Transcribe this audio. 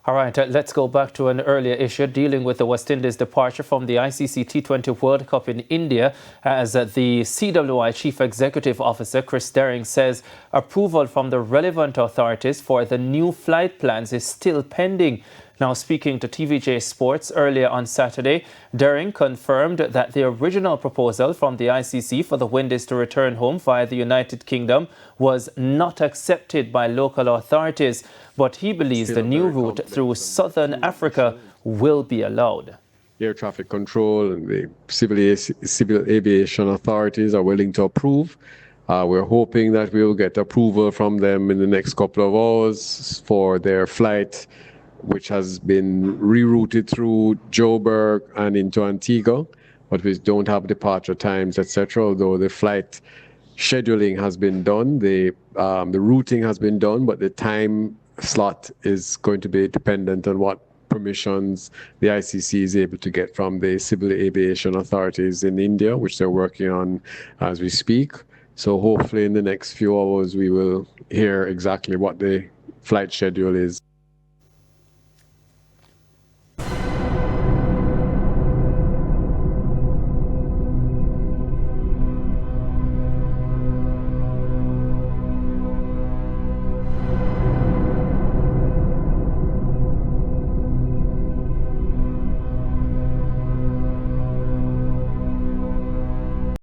All right, let's go back to an earlier issue dealing with the West Indies' departure from the ICC T20 World Cup in India, as the CWI Chief Executive Officer Chris Derring says approval from the relevant authorities for the new flight plans is still pending. Now, speaking to TVJ Sports earlier on Saturday, Derring confirmed that the original proposal from the ICC for the Windies to return home via the United Kingdom was not accepted by local authorities, but he believes the new route through southern Africa will be allowed. Air traffic control and the civil aviation authorities are willing to approve. We're hoping that we'll get approval from them in the next couple of hours for their flight, which has been rerouted through Joburg and into Antigua, but we don't have departure times, etc. Although the flight scheduling has been done, the routing has been done, but the time slot is going to be dependent on what permissions the ICC is able to get from the civil aviation authorities in India, which they're working on as we speak. So hopefully in the next few hours we will hear exactly what the flight schedule is.